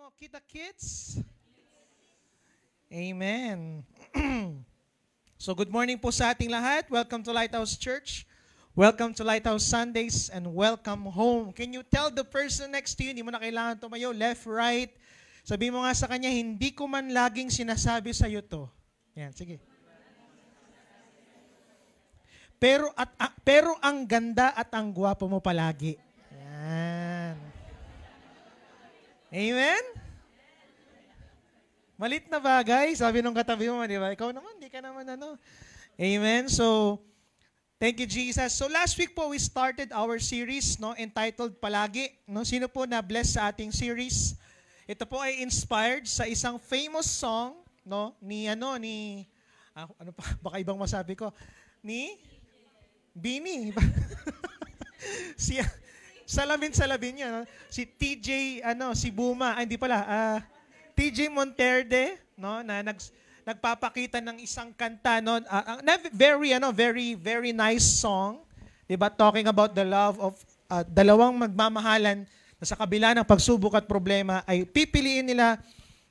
mo, kita kids? Amen. So good morning po sa ating lahat. Welcome to Lighthouse Church. Welcome to Lighthouse Sundays and welcome home. Can you tell the person next to you, hindi mo na kailangan tumayo, left, right. Sabi mo nga sa kanya, hindi ko man laging sinasabi sa iyo to. Yan, sige. Pero ang ganda at ang gwapo mo palagi. Yan. Amen? Malit na bagay, sabi nung katabi mo, di ba? Ikaw naman, di ka naman ano. Amen? So, thank you, Jesus. So, last week po, we started our series, no, entitled Palagi. No? Sino po na-bless sa ating series? Ito po ay inspired sa isang famous song, no, ano pa, baka ibang masabi ko, ni Bini. Salamin niya, no? Si TJ, si Buma, hindi pala, TJ Monterde, no, na nagpapakita ng isang kanta, no, very nice song, 'di ba? Talking about the love of dalawang magmamahalan na sa kabila ng pagsubok at problema ay pipiliin nila,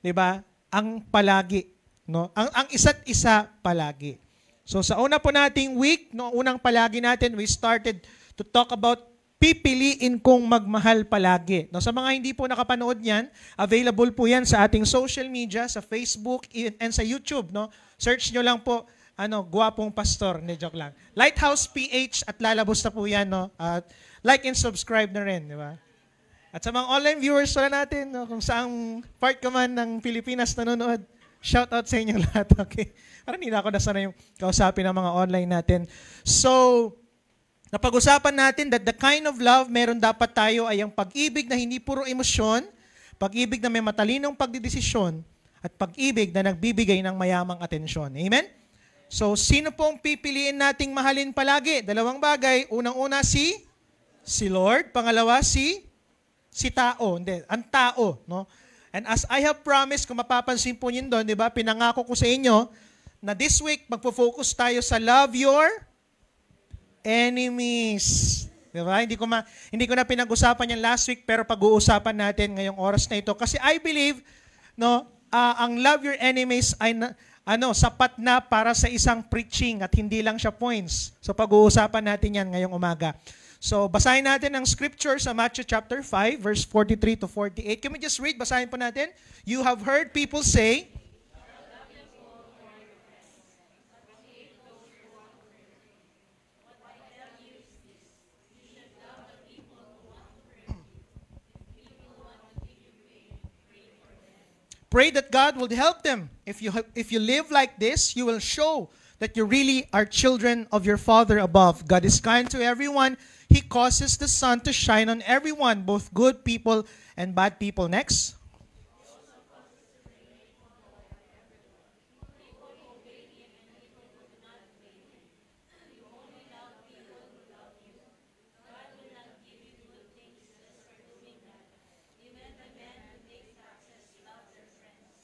'di ba, ang palagi, no? Ang isa't isa palagi. So sa una po nating week, no, unang palagi natin, we started to talk about pipiliin kong magmahal palagi. No, sa mga hindi po nakapanood niyan, available po yan sa ating social media, sa Facebook and sa YouTube. No? Search nyo lang po, Gwapong Pastor. Hindi, joke lang. Lighthouse PH at lalabos na po yan. No? At like and subscribe na rin. Di ba? At sa mga online viewers wala natin, no? Kung saang part ka man ng Pilipinas nanonood, shout out sa inyo lahat. Okay? Parang hindi na ako nasana yung kausapin ng mga online natin. So, napag-usapan natin that the kind of love meron dapat tayo ay ang pag-ibig na hindi puro emosyon, pag-ibig na may matalinong pagdidesisyon, at pag-ibig na nagbibigay ng mayamang atensyon. Amen? So, sino pong pipiliin nating mahalin palagi? Dalawang bagay. Unang-una si Lord. Pangalawa si tao. Hindi, ang tao. No? And as I have promised, kung mapapansin po niyo doon, di ba, pinangako ko sa inyo na this week, magpo-focus tayo sa love your enemies. Diba? Hindi ko na pinag-usapan yan last week, pero pag-uusapan natin ngayong oras na ito. Kasi I believe, no, ang love your enemies ay sapat na para sa isang preaching at hindi lang siya points. So pag-uusapan natin yan ngayong umaga. So basahin natin ang scripture sa Matthew chapter 5, verse 43 to 48. Can we just read? Basahin po natin. You have heard people say, pray that God will help them. If you live like this, you will show that you really are children of your Father above. God is kind to everyone. He causes the sun to shine on everyone, both good people and bad people. Next.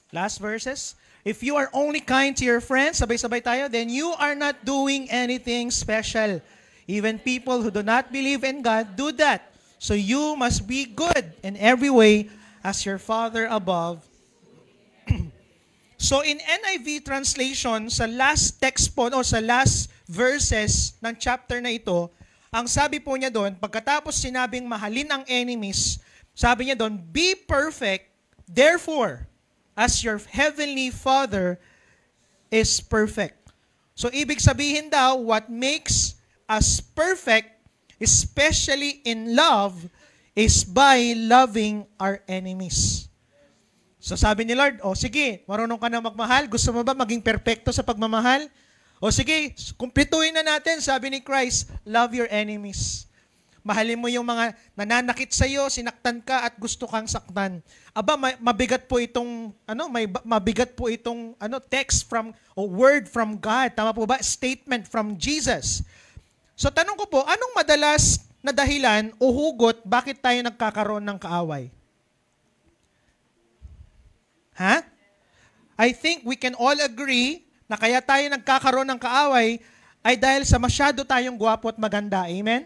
Last verses. If you are only kind to your friends, sabay-sabay tayo, then you are not doing anything special. Even people who do not believe in God do that. So you must be good in every way as your Father above. So in NIV translation, sa last text po, o sa last verses ng chapter na ito, ang sabi po niya doon, pagkatapos sinabing mahalin ang enemies, sabi niya doon, be perfect, therefore, as your heavenly Father is perfect. So, ibig sabihin daw, what makes us perfect, especially in love, is by loving our enemies. So, sabi ni Lord, sige, marunong ka na magmahal. Gusto mo ba maging perfecto sa pagmamahal? Sige, kumplituhin na natin, sabi ni Christ, love your enemies. Mahalin mo yung mga nananakit sa iyo, sinaktan ka at gusto kang saktan. Mabigat po itong text from or word from God. Tama po ba? Statement from Jesus. So tanong ko po, anong madalas na dahilan o hugot bakit tayo nagkakaroon ng kaaway? I think we can all agree na kaya tayo nagkakaroon ng kaaway ay dahil sa masyado tayong gwapo at maganda. Amen?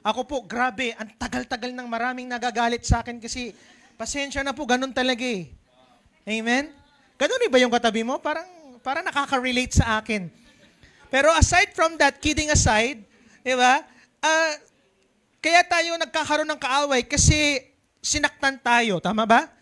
Ako po, grabe, ang tagal-tagal ng maraming nagagalit sa akin kasi Pasensya na po, ganun talaga eh. Amen? Ganun ba yung katabi mo? Parang nakaka-relate sa akin. Pero aside from that, kidding aside, di ba? Kaya tayo nagkakaroon ng kaaway kasi sinaktan tayo. Tama ba?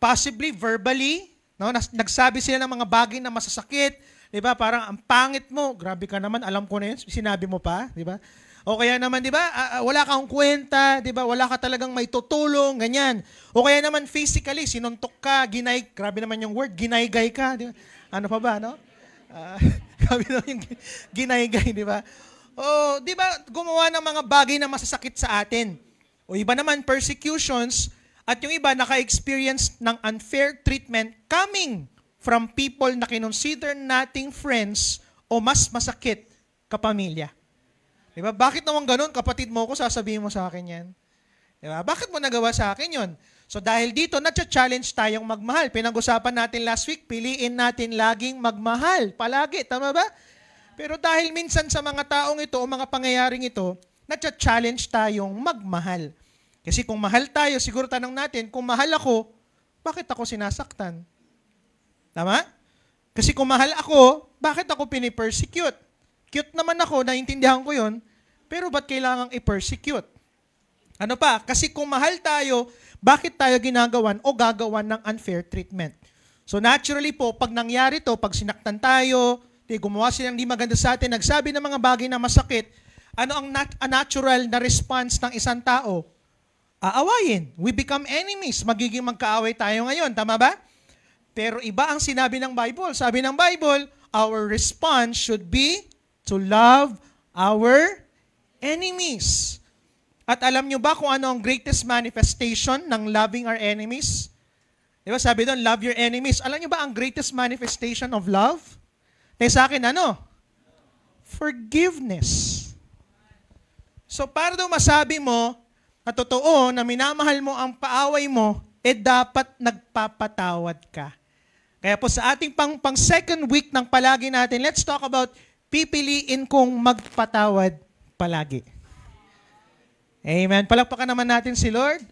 Possibly verbally, no? Nagsabi sila ng mga bagay na masasakit. Di ba? Parang ang pangit mo. Grabe ka naman, alam ko na yun. Sinabi mo pa. Di ba? O kaya naman, di ba, wala kang kwenta, di ba, wala ka talagang may tutulong, ganyan. O kaya naman physically, sinuntok ka, grabe naman yung word, ginaygay ka, di ba? Ano pa ba, no? Grabe naman yung ginaygay, di ba? O, di ba, gumawa ng mga bagay na masasakit sa atin. O iba naman, persecutions, at yung iba naka-experience ng unfair treatment coming from people na kinonsider nating friends o mas masakit kapamilya. Diba? Bakit naman ganun? Kapatid mo ko, sasabihin mo sa akin yan. Diba? Bakit mo nagawa sa akin yon? So dahil dito, na-challenge tayong magmahal. Pinag-usapan natin last week, piliin natin laging magmahal. Palagi, tama ba? Pero dahil minsan sa mga taong ito o mga pangyayaring ito, na-challenge tayong magmahal. Kasi kung mahal tayo, siguro tanong natin, kung mahal ako, bakit ako sinasaktan? Tama? Kasi kung mahal ako, bakit ako pinipersecute? Cute naman ako, naintindihan ko yun, pero ba't kailangang i-persecute? Ano pa? Kasi kung mahal tayo, bakit tayo ginagawan o gagawan ng unfair treatment? So naturally po, pag nangyari to, pag sinaktan tayo, gumawa silang di maganda sa atin, nagsabi ng mga bagay na masakit, ano ang natural na response ng isang tao? Aawayin. We become enemies. Magiging magkaaway tayo ngayon. Tama ba? Pero iba ang sinabi ng Bible. Sabi ng Bible, our response should be to love our enemies. At alam nyo ba kung ano ang greatest manifestation ng loving our enemies? Di ba sabi doon, love your enemies. Alam nyo ba ang greatest manifestation of love? Kaya sa akin, ano? Forgiveness. So para daw masabi mo na totoo na minamahal mo ang paaway mo, dapat nagpapatawad ka. Kaya po sa ating pang second week ng palagi natin, let's talk about pipiliin kong magpatawad palagi. Amen. Palakpakan naman natin si Lord.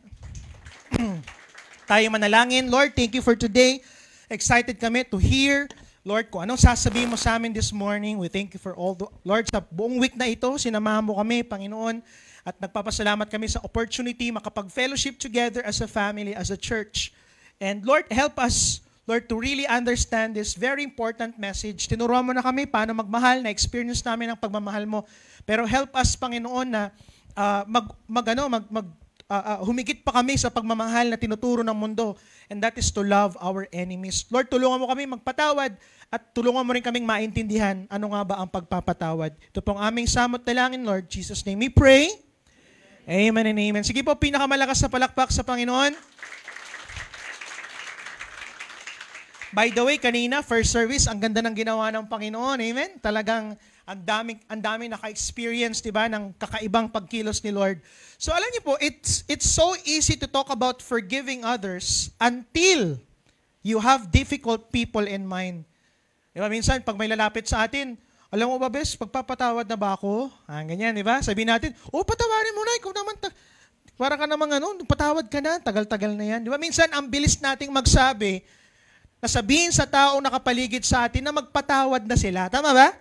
Tayo manalangin. Lord, thank you for today. Excited kami to hear, Lord, kung anong sasabihin mo sa amin this morning. We thank you for all Lord, sa buong week na ito, sinamahan mo kami, Panginoon, at nagpapasalamat kami sa opportunity makapag-fellowship together as a family, as a church. And Lord, help us, Lord, to really understand this very important message. Tinuruan mo na kami paano magmahal, na-experience namin ang pagmamahal mo. Pero help us, Panginoon, na humigit pa kami sa pagmamahal na tinuturo ng mundo. And that is to love our enemies. Lord, tulungan mo kami magpatawad at tulungan mo rin kaming maintindihan ano nga ba ang pagpapatawad. Ito pong aming samot dalangin, Lord. Jesus' name we pray. Amen and amen. Sige po, pinakamalakas na palakpak sa Panginoon. By the way, kanina, first service, ang ganda ng ginawa ng Panginoon. Amen? Talagang ang daming naka-experience, di ba, ng kakaibang pagkilos ni Lord. So alam niyo po, it's so easy to talk about forgiving others until you have difficult people in mind. Di ba, minsan, pag may lalapit sa atin, alam mo ba, bes, pagpapatawad na ba ako? Ganyan, di ba? Sabihin natin, patawarin mo na, ikaw naman, para ka namang patawad ka na, tagal-tagal na yan. Di ba, minsan, ang bilis nating magsabi, nasabihin sa taong nakapaligid sa atin na magpatawad na sila. Tama ba?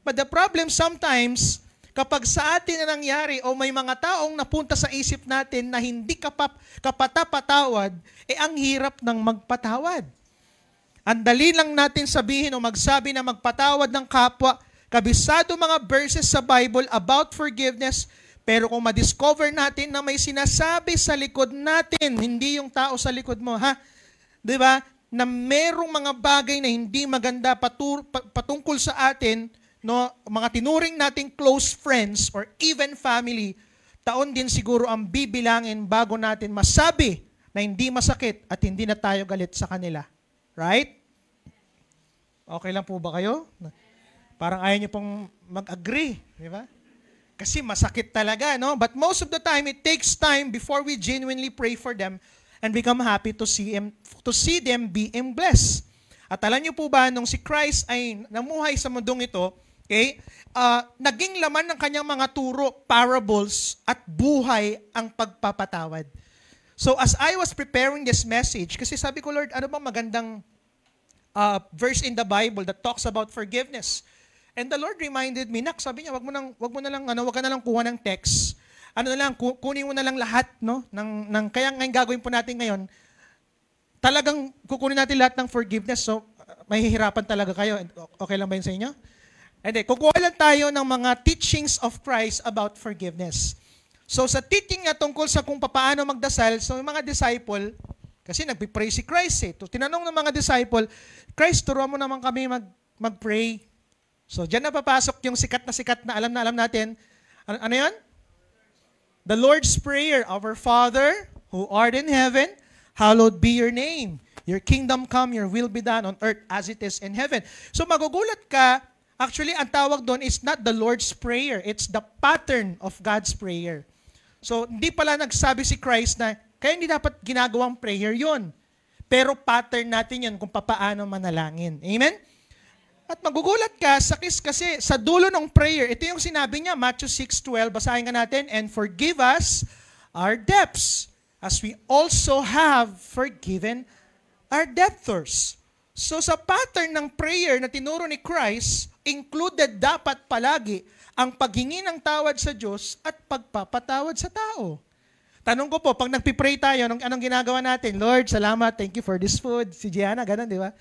But the problem sometimes, kapag sa atin na nangyari o may mga taong napunta sa isip natin na hindi kapatapatawad, ang hirap ng magpatawad. Ang dali lang natin sabihin o magsabi na magpatawad ng kapwa, kabisado mga verses sa Bible about forgiveness, pero kung madiscover natin na may sinasabi sa likod natin, hindi yung tao sa likod mo, ha? Di ba? Na merong mga bagay na hindi maganda patungkol sa atin, no, mga tinuring nating close friends or even family, taon din siguro ang bibilangin bago natin masabi na hindi masakit at hindi na tayo galit sa kanila. Right? Okay lang po ba kayo? Parang ayaw niyo pong mag-agree, di ba? Kasi masakit talaga, no? But most of the time, it takes time before we genuinely pray for them and become happy to see them being blessed. At alam niyo po ba, nung si Christ ay namuhay sa mundong ito, okay, naging laman ng kanyang mga turo, parables, at buhay ang pagpapatawad. So as I was preparing this message, kasi sabi ko, Lord, ano bang magandang verse in the Bible that talks about forgiveness? And the Lord reminded me, Nak, sabi niya, wag ka na lang kuha ng text. Kunin mo na lang lahat, no? Kaya ngayon gagawin po natin ngayon, talagang kukunin natin lahat ng forgiveness. So, mahihirapan talaga kayo. Okay lang ba yun sa inyo? Hindi, kukuha lang tayo ng mga teachings of Christ about forgiveness. So, sa teaching nga tungkol sa kung paano magdasal, so yung mga disciple, kasi nagpipray si Christ eh. Tinanong ng mga disciple, Christ, turuan mo naman kami mag-pray. So, dyan na papasok yung sikat na alam natin. Ano yan? The Lord's Prayer, Our Father, who art in heaven, hallowed be your name. Your kingdom come, your will be done on earth as it is in heaven. So magugulat ka, actually ang tawag doon is not the Lord's Prayer. It's the pattern of God's prayer. So hindi pala nagsabi si Christ na, kaya hindi dapat ginagawang prayer yon. Pero pattern natin yun kung paano manalangin. Amen? At magugulat ka, kasi sa dulo ng prayer, ito yung sinabi niya, Matthew 6:12, basahin ka natin, and forgive us our debts, as we also have forgiven our debtors. So sa pattern ng prayer na tinuro ni Christ, included dapat palagi ang paghingi ng tawad sa Diyos at pagpapatawad sa tao. Tanong ko po, pag nagpipray tayo, anong ginagawa natin? Lord, salamat, thank you for this food. Si Gianna, ganun, di ba?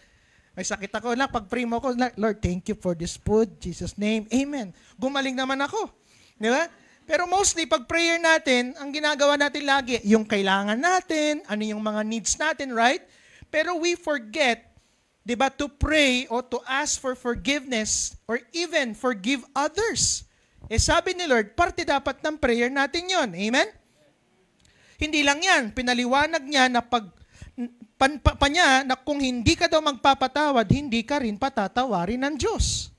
May sakit ako na, pag-pray mo ako, Lord, thank you for this food, Jesus' name, amen. Gumaling naman ako. Di ba? Pero mostly, pag prayer natin, ang ginagawa natin lagi, yung kailangan natin, ano yung mga needs natin, right? Pero we forget, di ba, to pray or to ask for forgiveness or even forgive others. Eh sabi ni Lord, parte dapat ng prayer natin yon. Amen? Hindi lang yan, pinaliwanag niya na na kung hindi ka daw magpapatawad, hindi ka rin patatawarin ng Diyos.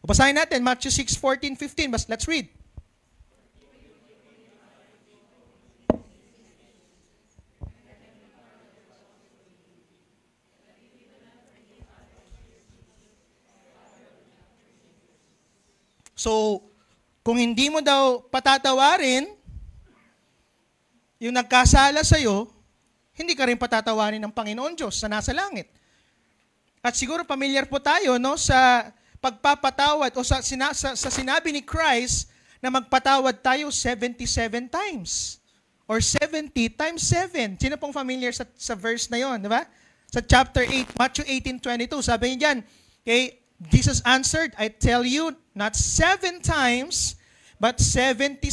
Basahin natin, Matthew 6:14-15. Let's read. So, kung hindi mo daw patatawarin, yung nagkasala sa'yo, hindi ka rin patatawarin ng Panginoon Diyos sa nasa langit. At siguro familiar po tayo no, sa pagpapatawad o sa sinabi ni Christ na magpatawad tayo 77 times or 70 times 7. Sino pong familiar sa verse na yon, di ba? Sa chapter 8, Matthew 18:22, sabi niya dyan, okay, Jesus answered, I tell you, not 7 times, but 77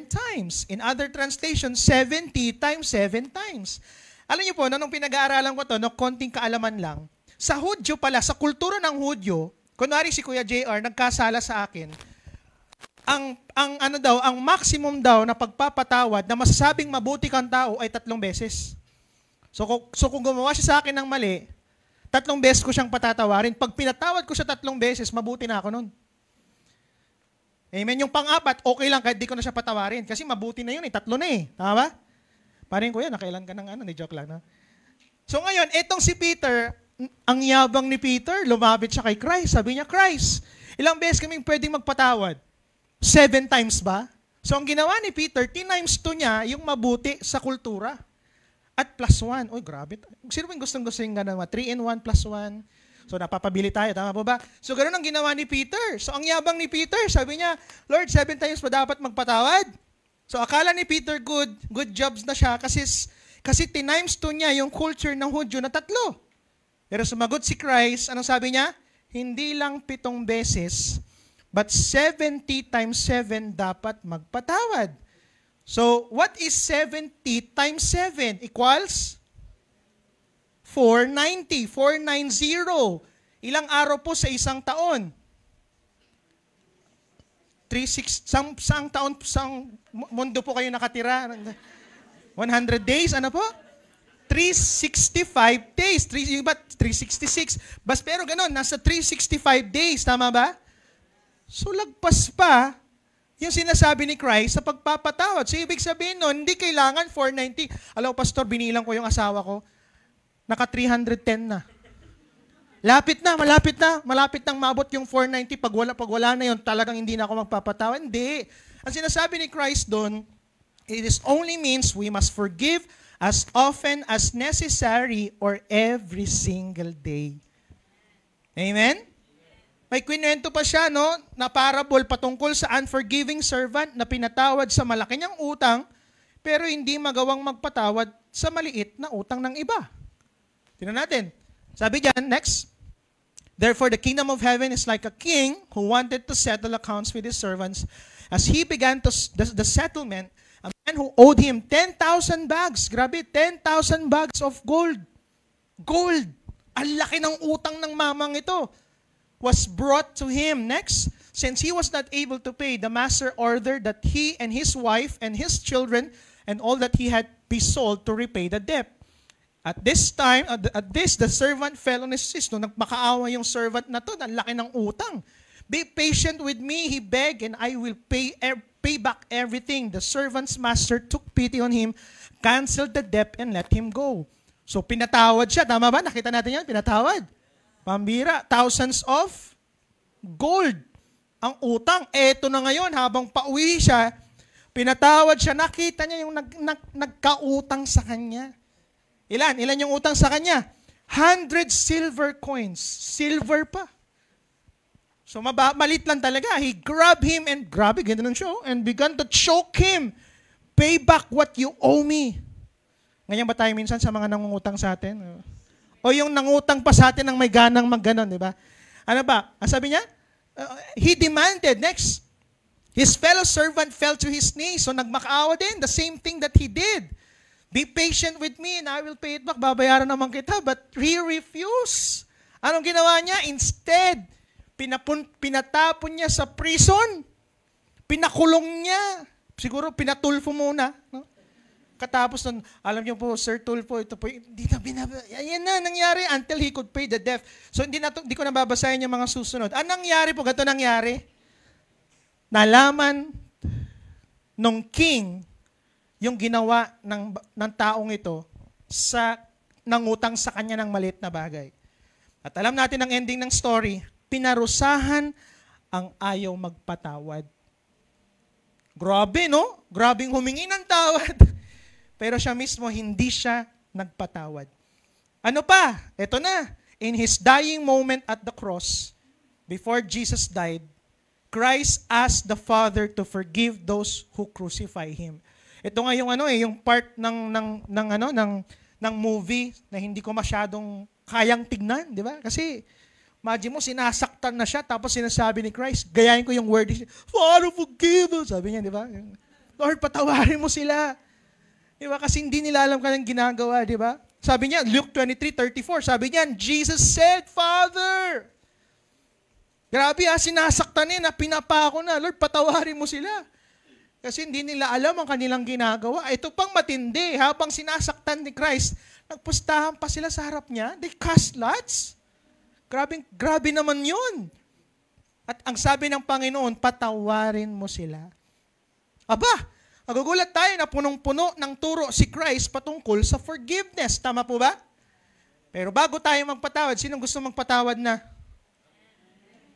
times. In other translations, 70 times 7 times. Alam niyo po, nung pinag-aaralan ko to, konting kaalaman lang, sa Hudyo pala, sa kultura ng Hudyo, kunwari si Kuya JR, nagkasala sa akin, ang maximum daw na pagpapatawad na masasabing mabuti kang tao ay 3 beses. So kung gumawa siya sa akin ng mali, 3 beses ko siyang patatawarin. Pag pinatawad ko siya 3 beses, mabuti na ako nun. Amen. Yung pang-4, okay lang kahit di ko na siya patawarin. Kasi mabuti na yun 3 na eh. Tama ba? Parang Kuya, nakailan ka ng joke lang. No? So ngayon, etong si Peter, ang yabang ni Peter, lumapit siya kay Christ. Sabi niya, Christ, ilang beses kaming pwedeng magpatawad? 7 times ba? So ang ginawa ni Peter, times 2 niya yung mabuti sa kultura. At +1. Uy, grabe. Sino ba yung gustong-gusto yung gano'n? 3 and 1 plus 1. So napapabili tayo, tama po ba? So gano'n ang ginawa ni Peter. So ang yabang ni Peter, sabi niya, Lord, 7 times pa dapat magpatawad? So akala ni Peter good jobs na siya kasi times 2 niya yung culture ng Hudyo na 3. Pero sumagot si Christ, anong sabi niya? Hindi lang 7 beses, but 70 times 7 dapat magpatawad. So, what is 70 times 7? Equals? 490. 490. Ilang araw po sa isang taon? 360. Saang taon, saang mundo po kayo nakatira? 100 days, ano po? 365 days. Yung iba, 366. Pero ganun, nasa 365 days, tama ba? So, lagpas pa yung sinasabi ni Christ sa pagpapatawad. So, ibig sabihin nun, hindi kailangan 490. Alam, Pastor, binilang ko yung asawa ko. Naka 310 na. Malapit nang maabot yung 490. Pag wala na yun, talagang hindi na ako magpapatawad. Hindi. Ang sinasabi ni Christ doon, it is only means we must forgive as often as necessary or every single day. Amen? May kwento pa siya, no, na parable patungkol sa unforgiving servant na pinatawad sa malaki niyang utang, pero hindi magawang magpatawad sa maliit na utang ng iba. Tingnan natin. Sabi diyan, next. Therefore, the kingdom of heaven is like a king who wanted to settle accounts with his servants. As he began the settlement, a man who owed him 10,000 bags, grabe, 10,000 bags of gold. Gold. Ang laki ng utang ng mamang ito. Was brought to him. Next, since he was not able to pay, the master ordered that he and his wife and his children and all that he had be sold to repay the debt. At this, the servant fell on his knees. No, nagmakaawa yung servant na to, ang laki ng utang. Be patient with me, he begged, and I will pay back everything. The servant's master took pity on him, canceled the debt, and let him go. So pinatawad siya. Tama ba? Nakita natin yan, pinatawad. Pambira, thousands of gold. Ang utang, eto na ngayon, habang pauwi siya, pinatawad siya, nakita niya yung nagkautang sa kanya. Ilan? Ilan yung utang sa kanya? 100 silver coins. Silver pa. So malit lang talaga. He grabbed him and grabe, ganda ng show, and began to choke him. Pay back what you owe me. Ganyan ba tayo minsan sa mga nangungutang sa atin? O yung nangutang pa sa atin ng may ganang magganon, di ba? Ano ba? Ang sabi niya? He demanded, next, his fellow servant fell to his knees. So nagmakaawa din, the same thing that he did. Be patient with me and I will pay it back. Babayaran naman kita. But he refused. Anong ginawa niya? Instead, pinatapon niya sa prison. Pinakulong niya. Siguro pinatulfo muna. No? Katapos nun, alam niyo po, Sir Tulfo, ito po, hindi na yan na nangyari until he could pay the debt. So hindi ko nababasahin yung mga susunod. Anong nangyari po? Ganito nangyari. Nalaman nung king yung ginawa ng taong ito sa nangutang sa kanya ng maliit na bagay. At alam natin ang ending ng story, pinarusahan ang ayaw magpatawad. Grabe, no? Grabing humingi ng tawad. Pero siya mismo, hindi siya nagpatawad. Ano pa? Ito na. In his dying moment at the cross, before Jesus died, Christ asked the Father to forgive those who crucify Him. Ito nga yung yung part ng movie na hindi ko masyadong kayang tignan, di ba? Kasi imagine mo, sinasaktan na siya, tapos sinasabi ni Christ, gayahin ko yung word, Father, forgive us. Sabi niya, di ba? Lord, patawarin mo sila. Di ba? Kasi hindi nila alam kanyang ginagawa, di ba? Sabi niya, Luke 23:34, sabi niya, Jesus said, Father. Grabe sinasaktan niya, pinapako na, Lord, patawarin mo sila. Kasi hindi nila alam ang kanilang ginagawa. Ito pang matindi, habang sinasaktan ni Christ, nagpustahan pa sila sa harap niya, they cast lots. Grabe naman yun. At ang sabi ng Panginoon, patawarin mo sila. Aba, magugulat tayo na punong-puno ng turo si Christ patungkol sa forgiveness. Tama po ba? Pero bago tayo magpatawad, sinong gusto magpatawad na?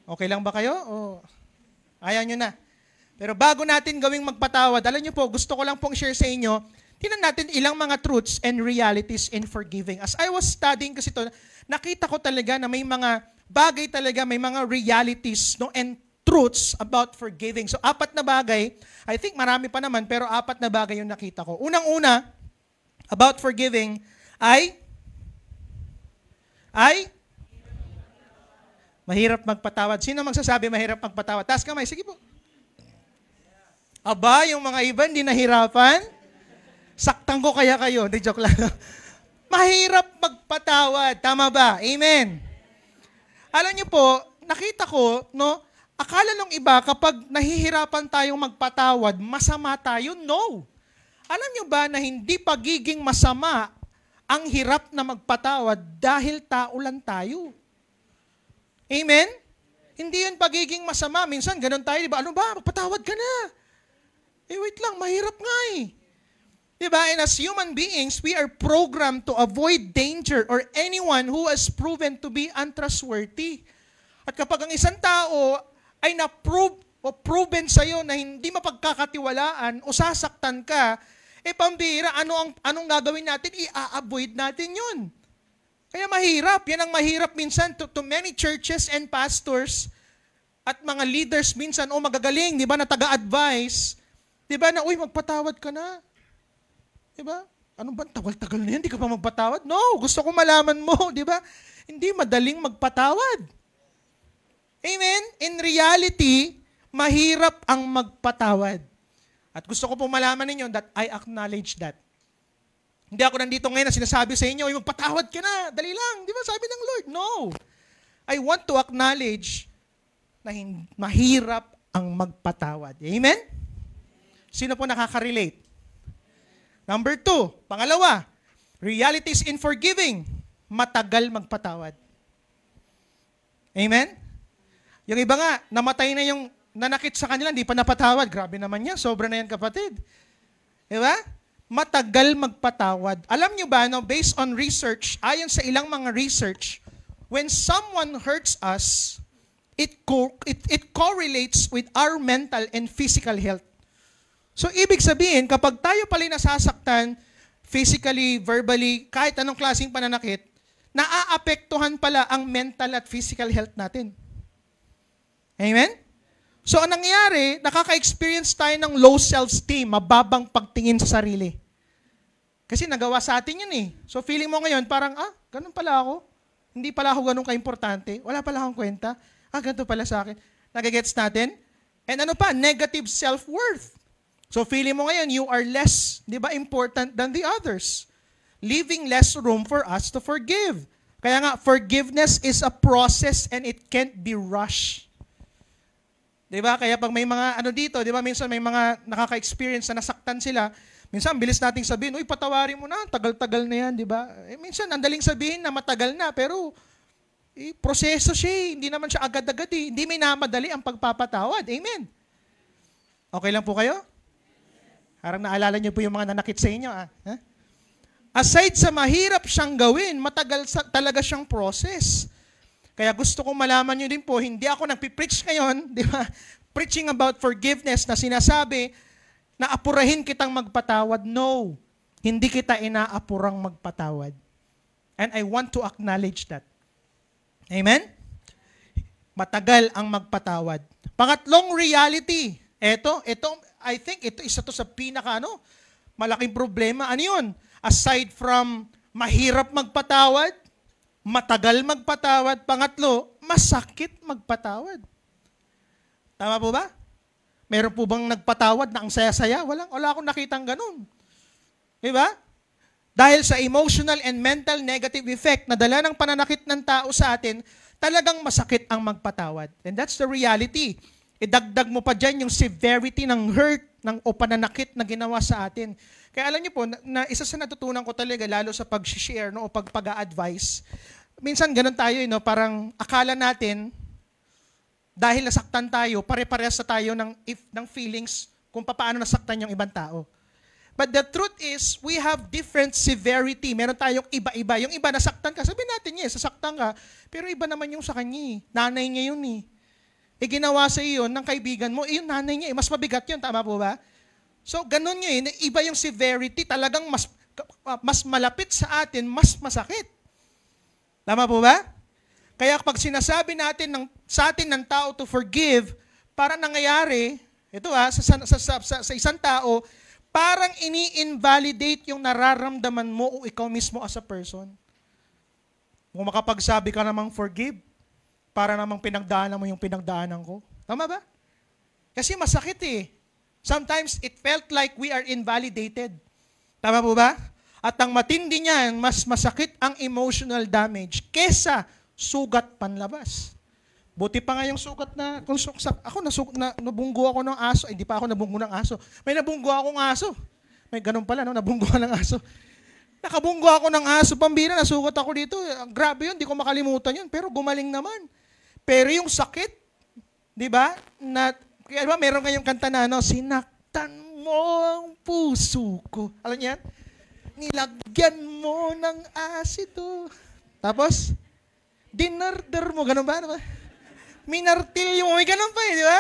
Okay lang ba kayo? O ayaw nyo na? Pero bago natin gawing magpatawad, alam nyo po, gusto ko lang pong share sa inyo, tingnan natin ilang mga truths and realities in forgiving. As I was studying kasi ito, nakita ko talaga na may mga bagay talaga, may mga realities and truths about forgiving. So, 4 na bagay. I think marami pa naman, pero 4 na bagay yung nakita ko. Unang-una, about forgiving, ay mahirap magpatawad. Sino magsasabi mahirap magpatawad? Taas kamay, sige po. Aba, yung mga iba hindi nahirapan? Saktan ko kaya kayo. Hindi, joke lang. Mahirap magpatawad. Tama ba? Amen. Alam niyo po, nakita ko, no, akala ng iba kapag nahihirapan tayong magpatawad, masama tayo. No. Alam niyo ba na hindi pagiging masama ang hirap na magpatawad dahil tao lang tayo? Amen? Hindi yun pagiging masama. Minsan, ganun tayo, di ba? Ano ba? Magpatawad ka na. Wait lang, mahirap nga eh. Diba? And as human beings, we are programmed to avoid danger or anyone who has proven to be untrustworthy. At kapag ang isang tao ay na-prove o proven sa'yo na hindi mapagkakatiwalaan o sasaktan ka, Pambira, anong gagawin natin? I-avoid natin yun. Kaya mahirap. Yan ang mahirap minsan to many churches and pastors at mga leaders minsan, magagaling, di ba, na taga-advise. Di ba, na, magpatawad ka na. Di ba? Ano ba, tagal-tagal na yan, di ka pa magpatawad? No, gusto ko malaman mo, di ba? Hindi madaling magpatawad. Amen? In reality, mahirap ang magpatawad. At gusto ko pong malaman ninyo that I acknowledge that. Hindi ako nandito ngayon na sinasabi sa inyo, magpatawad ka na, dali lang. Di ba sabi ng Lord? No. I want to acknowledge na mahirap ang magpatawad. Amen? Sino po nakaka-relate? Number 2, pangalawa, realities in forgiving. Matagal magpatawad. Amen? Yung iba nga, namatay na yung nanakit sa kanila, hindi pa napatawad. Grabe naman yan, sobra na yan kapatid. Diba? Matagal magpatawad. Alam nyo ba, no, based on research, ayon sa ilang mga research, when someone hurts us, it correlates with our mental and physical health. So, ibig sabihin, kapag tayo pala nasasaktan, physically, verbally, kahit anong klaseng pananakit, naaapektuhan pala ang mental at physical health natin. Amen? So, anong nangyayari, nakaka-experience tayo ng low self-esteem, mababang pagtingin sa sarili. Kasi nagawa sa atin yun eh. So, feeling mo ngayon, parang, ganun pala ako. Hindi pala ako ganun ka-importante. Wala pala akong kwenta. Ganito pala sa akin. Nagagets natin? And ano pa? Negative self-worth. So, feeling mo ngayon, you are less, di ba, important than the others. Leaving less room for us to forgive. Kaya nga, forgiveness is a process and it can't be rushed. Di ba? Kaya pag may mga dito, di ba, minsan may mga nakaka-experience na nasaktan sila, minsan bilis nating sabihin, patawarin mo na, tagal-tagal na yan, di ba? Minsan, ang daling sabihin na matagal na, pero proseso siya, hindi naman siya agad-agad eh. Hindi may namadali ang pagpapatawad. Amen. Okay lang po kayo? Parang naalala niyo po yung mga nanakit sa inyo. Aside sa mahirap siyang gawin, matagal talaga siyang process. Kaya gusto kong malaman niyo din po, hindi ako nagpipreach ngayon, di ba? Preaching about forgiveness na sinasabi na apurahin kitang magpatawad. No, hindi kita inaapurang magpatawad. And I want to acknowledge that. Amen? Matagal ang magpatawad. Pangatlong reality, ito, I think isa to sa malaking problema. Ano yun? Aside from mahirap magpatawad, matagal magpatawad, pangatlo, masakit magpatawad. Tama po ba? Meron po bang nagpatawad na ang saya-saya? Wala akong nakitang ganun. Diba? Dahil sa emotional and mental negative effect na dala ng pananakit ng tao sa atin, talagang masakit ang magpatawad. And that's the reality. Idagdag mo pa dyan yung severity ng hurt o pananakit na ginawa sa atin. Kaya alam niyo po, na isa sa natutunan ko talaga, lalo sa pag-share o pag-a-advise, minsan ganun tayo, parang akala natin, dahil nasaktan tayo, pare-parehas na tayo ng feelings kung paano nasaktan yung ibang tao. But the truth is, we have different severity. Meron tayong iba-iba. Yung iba nasaktan ka, sabihin natin sasaktan ka, pero iba naman yung sa kanya. Nanay niya yun eh. Ginawa sa iyo ng kaibigan mo, yung nanay niya, mas mabigat yun, tama po ba? So, ganun yun, iba yung severity, talagang mas malapit sa atin, mas masakit. Tama po ba? Kaya pag sinasabi natin sa atin ng tao to forgive, para nangyayari, ito sa isang tao, parang ini-invalidate yung nararamdaman mo o ikaw mismo as a person. Kung makapagsabi ka namang forgive, para namang pinagdaanan mo yung pinagdaanan ko. Tama ba? Kasi masakit eh. Sometimes it felt like we are invalidated. Tama po ba? At ang matindi niyan, mas masakit ang emotional damage kesa sugat panlabas. Buti pa nga yung sugat na, nabunggo ako ng aso. Hindi pa ako nabunggo ng aso. May nabunggo akong aso. May ganun pala, nabunggo ng aso. Nakabunggo ako ng aso, pambira, nasugat ako dito. Grabe yun, di ko makalimutan yun. Pero gumaling naman. Pero yung sakit, di ba? Kaya ba meron kayong kanta na, sinaktan mo ang puso ko. Alam niyo yan? Nilagyan mo ng asido. Tapos, dinarder mo, ganun ba? Minartilyo mo, may ganun pa di ba?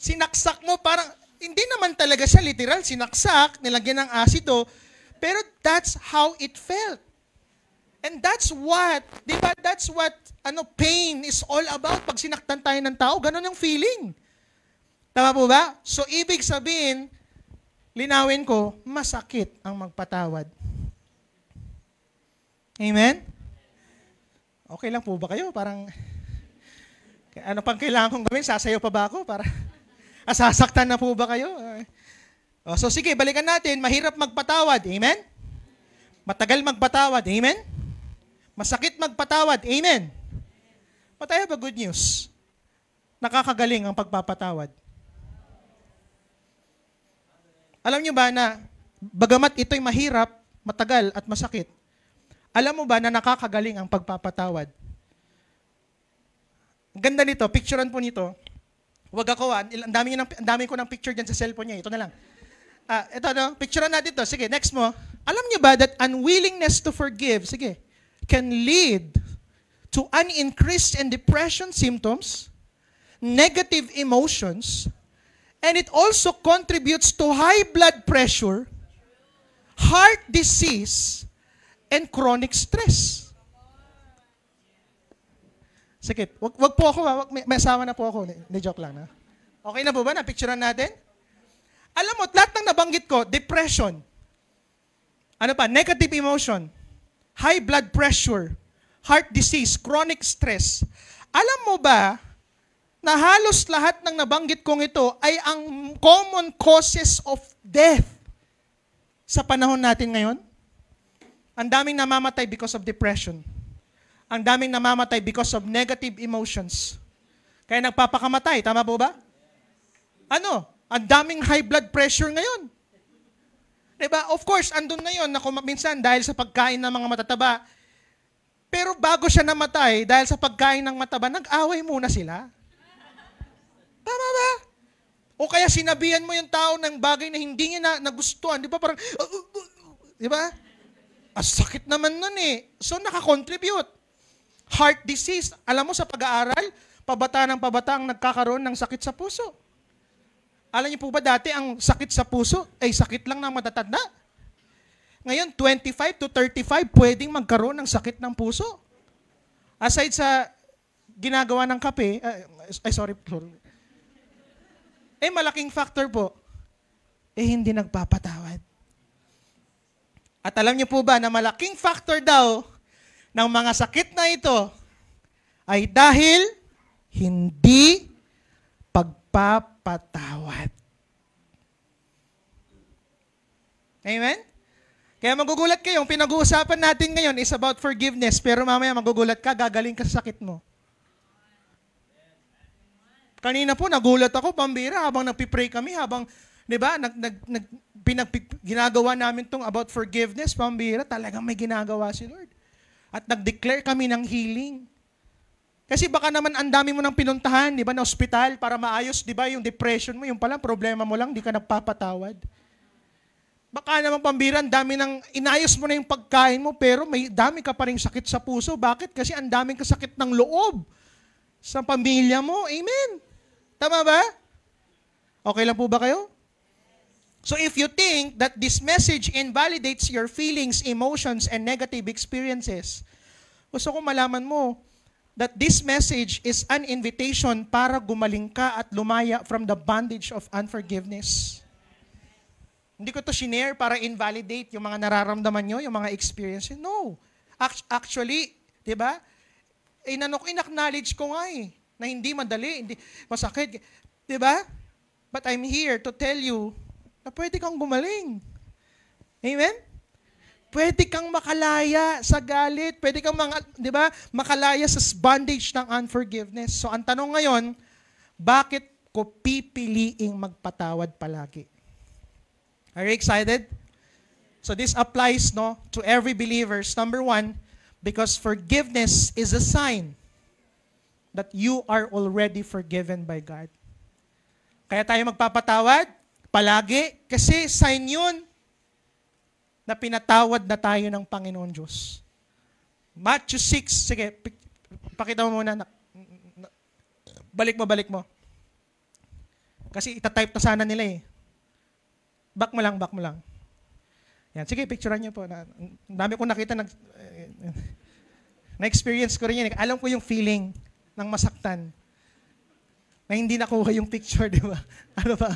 Sinaksak mo, parang, Hindi naman talaga siya literal, sinaksak, nilagyan ng asido, pero that's how it felt. And that's what, di ba, that's what pain is all about. Pag sinaktan tayo ng tao, ganun yung feeling. Tama po ba? So, ibig sabihin, linawin ko, masakit ang magpatawad. Amen? Okay lang po ba kayo? Parang, ano pang kailangan kong gawin? Sasayaw pa ba ako? Para, sasaktan na po ba kayo? So sige, balikan natin. Mahirap magpatawad. Amen? Matagal magpatawad. Amen? Masakit magpatawad. Amen? But I have a good news. Nakakagaling ang pagpapatawad. Alam nyo ba na bagamat ito'y mahirap, matagal at masakit, alam mo ba na nakakagaling ang pagpapatawad? Ang ganda nito, picturean po nito. Huwag ako, ang dami ko ng picture dyan sa cellphone niya. Ito na lang. Ito, picturean natin to. Sige, next mo. Alam niyo ba that unwillingness to forgive, sige, can lead to an increase in depression symptoms, negative emotions, and it also contributes to high blood pressure, heart disease, and chronic stress. Sige, wag po ako, may asawa na po ako. Hindi, joke lang. Okay na po ba? Napicturean natin? Alam mo, lahat ng nabanggit ko, depression, ano pa, negative emotion, high blood pressure, heart disease, chronic stress. Alam mo ba na halos lahat ng nabanggit kong ito ay ang common causes of death sa panahon natin ngayon? Ang daming namamatay because of depression. Ang daming namamatay because of negative emotions. Kaya nagpapakamatay. Tama po ba? Ang daming high blood pressure ngayon. Diba? Of course, andun na yun na minsan dahil sa pagkain ng mga matataba. Pero bago siya namatay, dahil sa pagkain ng mataba, nag-away muna sila. Tama ba? O kaya sinabihan mo yung tao ng bagay na hindi niya nagustuhan. Di ba? Parang, di ba? Sakit naman nun eh. So, nakakontribute. Heart disease. Alam mo sa pag-aaral, pabata ang nagkakaroon ng sakit sa puso. Alam niyo po ba dati ang sakit sa puso ay sakit lang ng matatanda? Ngayon, 25 to 35 pwedeng magkaroon ng sakit ng puso. Aside sa ginagawa ng kape, sorry. Malaking factor po, hindi nagpapatawad. At alam niyo po ba na malaking factor daw ng mga sakit na ito ay dahil hindi pagpapatawad. Amen? Kaya magugulat kayo, yung pinag-uusapan natin ngayon is about forgiveness, pero mamaya magugulat ka, gagaling ka sa sakit mo. Kanina po, nagulat ako, pambira, habang nagpipray kami, habang, di ba, ginagawa namin tong about forgiveness, pambira, talagang may ginagawa si Lord. At nag-declare kami ng healing. Kasi baka naman ang dami mo nang pinuntahan, di ba, na ospital para maayos, di ba, yung depression mo, yung pala, problema mo lang, di ka nagpapatawad. Baka naman pambira, ang dami nang inayos mo na yung pagkain mo, pero may dami ka pa rin sakit sa puso. Bakit? Kasi ang daming kasakit ng loob sa pamilya mo. Amen? Tama ba? Okay lang po ba kayo? So if you think that this message invalidates your feelings, emotions, and negative experiences, gusto ko malaman mo that this message is an invitation para gumaling ka at lumaya from the bondage of unforgiveness. Hindi ko to shinare para invalidate yung mga nararamdaman nyo, yung mga experiences. No. Actually, di ba? In-acknowledge ko nga na hindi madali, hindi masakit. Di ba? But I'm here to tell you na pwede kang gumaling. Amen? Pwede kang makalaya sa galit. Pwede kang, di ba, makalaya sa bondage ng unforgiveness. So, ang tanong ngayon, bakit ko pipiliing magpatawad palagi? Are you excited? So, this applies to every believers. Number one, because forgiveness is a sign that you are already forgiven by God. Kaya tayo magpapatawad palagi kasi sign yun na pinatawad na tayo ng Panginoon Diyos. Matthew 6, sige, pakita mo muna. Balik mo. Kasi itatype na sana nila Back mo lang, back mo lang. Yan. Sige, picturean niyo po. Ang dami kong nakita, na-experience ko rin yan. Alam ko yung feeling ng masaktan na hindi nakuha yung picture, di ba? Ano ba?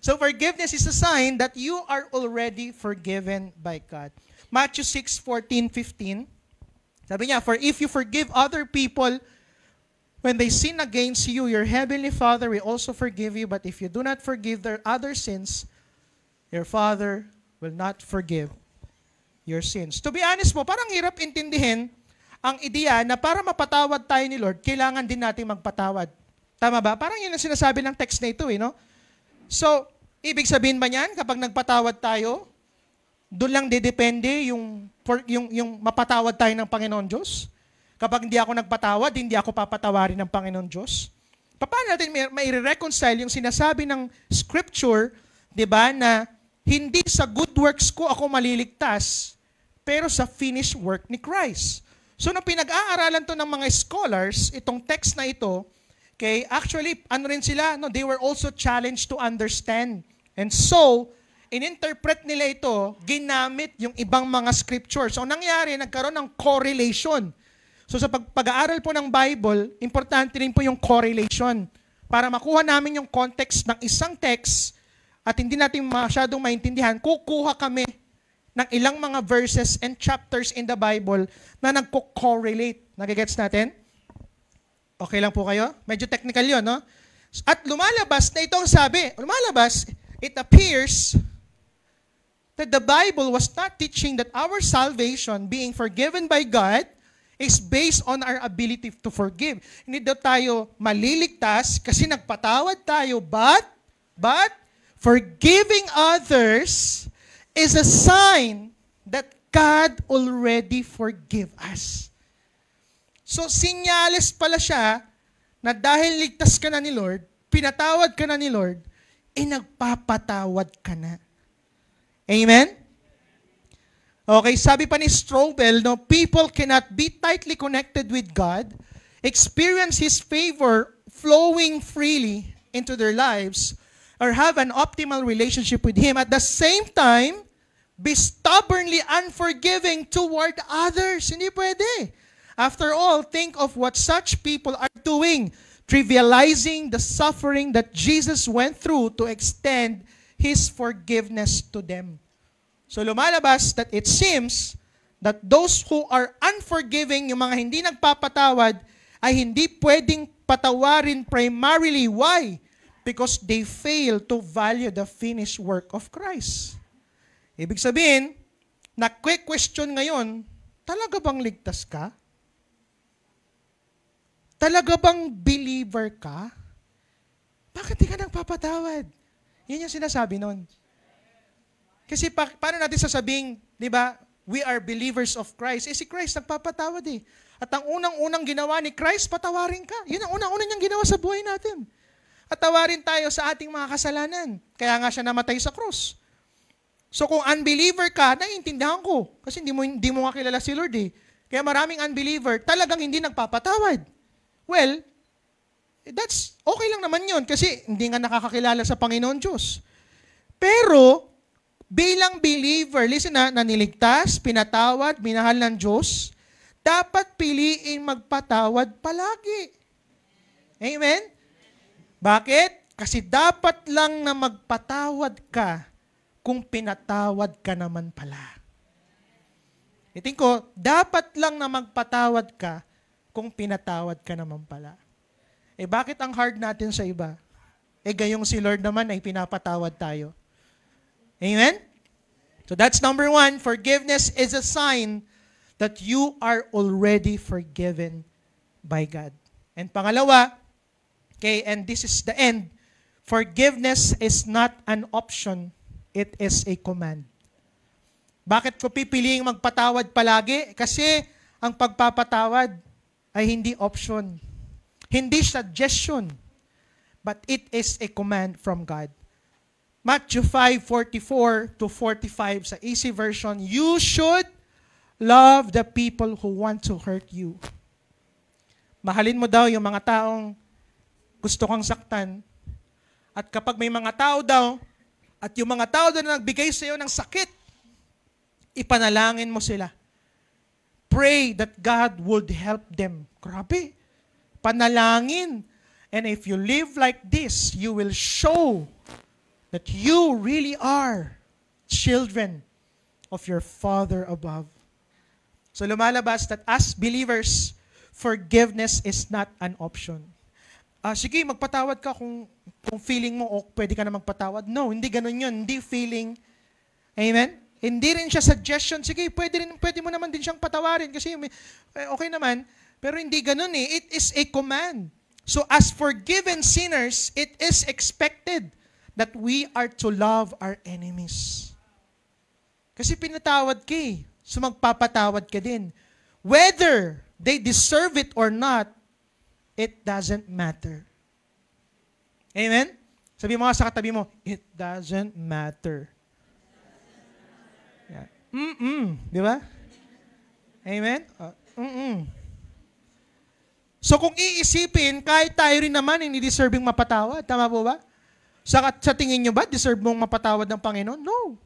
So forgiveness is a sign that you are already forgiven by God. Matthew 6:14-15. Sabi niya, for if you forgive other people when they sin against you, your heavenly Father will also forgive you. But if you do not forgive their other sins, your Father will not forgive your sins. To be honest po, parang hirap intindihin ang ideya na para mapatawad tayo ni Lord, kailangan din natin magpatawad. Tama ba? Parang yun ang sinasabi ng text na ito, no? So, ibig sabihin ba niyan, kapag nagpatawad tayo, doon lang didepende yung mapatawad tayo ng Panginoon Diyos? Kapag hindi ako nagpatawad, hindi ako papatawarin ng Panginoon Diyos? Paano natin mai-reconcile yung sinasabi ng Scripture, di ba, na hindi sa good works ko ako maliligtas, pero sa finished work ni Christ. So, nung pinag-aaralan to ng mga scholars, itong text na ito, okay, actually, ano rin sila, no, they were also challenged to understand. And so, in-interpret nila ito, ginamit yung ibang mga scriptures. So, nangyari, nagkaroon ng correlation. So, sa pag-aaral po ng Bible, importante rin po yung correlation para makuha namin yung context ng isang text at hindi natin masyadong maintindihan, kukuha kami ng ilang mga verses and chapters in the Bible na nagko-correlate. Nagigets natin? Okay lang po kayo? Medyo technical yun, no? At lumalabas na itong sabi, it appears that the Bible was not teaching that our salvation, being forgiven by God, is based on our ability to forgive. Hindi daw tayo maliligtas kasi nagpatawad tayo, but forgiving others is a sign that God already forgive us. So, sinyales pala siya na dahil ligtas ka na ni Lord, pinatawad ka na ni Lord, nagpapatawad ka na. Amen? Okay, sabi pa ni Strobel, no, people cannot be tightly connected with God, experience His favor flowing freely into their lives, or have an optimal relationship with Him, at the same time, be stubbornly unforgiving toward others. Hindi pwede. After all, think of what such people are doing, trivializing the suffering that Jesus went through to extend His forgiveness to them. So lumalabas that it seems that those who are unforgiving, yung mga hindi nagpapatawad, ay hindi pwedeng patawarin primarily. Why? Because they fail to value the finished work of Christ. Ibig sabihin, na-question ngayon, talaga bang ligtas ka? Talaga bang believer ka? Bakit di ka nagpapatawad? Yan yung sinasabi nun. Kasi paano natin sasabing, di ba, we are believers of Christ? Si Christ nagpapatawad eh. At ang unang-unang ginawa ni Christ, patawarin ka. Yun ang unang-unang niyang ginawa sa buhay natin. At tawarin tayo sa ating mga kasalanan. Kaya nga siya namatay sa krus. So kung unbeliever ka, naiintindihan ko. Kasi hindi mo nga kilala si Lord eh. Kaya maraming unbeliever, talagang hindi nagpapatawad. Well, that's okay lang naman yun kasi hindi nga nakakakilala sa Panginoon Diyos. Pero, bilang believer, listen na, naniligtas, pinatawad, minahal ng Diyos, dapat piliin magpatawad palagi. Amen? Bakit? Kasi dapat lang na magpatawad ka kung pinatawad ka naman pala. Itin ko, dapat lang na magpatawad ka kung pinatawad ka naman pala. Bakit ang hard natin sa iba? Gayong si Lord naman ay pinapatawad tayo. Amen? So that's number 1. Forgiveness is a sign that you are already forgiven by God. And pangalawa, okay, and this is the end, forgiveness is not an option, it is a command. Bakit ko pipiliing magpatawad palagi? Kasi ang pagpapatawad ay hindi option. Hindi suggestion. But it is a command from God. Matthew 5:44-45 sa Easy Version, you should love the people who want to hurt you. Mahalin mo daw yung mga taong gusto kang saktan. At kapag may mga tao daw At yung mga tao na nagbigay sa iyo ng sakit, ipanalangin mo sila. Pray that God would help them. Grabe. Panalangin. And if you live like this, you will show that you really are children of your Father above. So lumalabas that as believers, forgiveness is not an option. Sige, magpatawad ka kung feeling mo pwede ka na magpatawad. No, hindi ganun yun. Hindi feeling. Amen? Hindi rin siya suggestion. Sige, pwede mo naman din siyang patawarin kasi okay naman. Pero hindi ganun eh. It is a command. So as forgiven sinners, it is expected that we are to love our enemies. Kasi pinatawad ka eh. So magpapatawad ka din. Whether they deserve it or not, it doesn't matter. Amen? Sabi mo sa katabi mo, it doesn't matter. Yeah. Di ba? Amen? So kung iisipin, kahit tayo rin naman hindi deserving mapatawad. Tama po ba? Sa tingin nyo ba, deserve mong mapatawad ng Panginoon? No.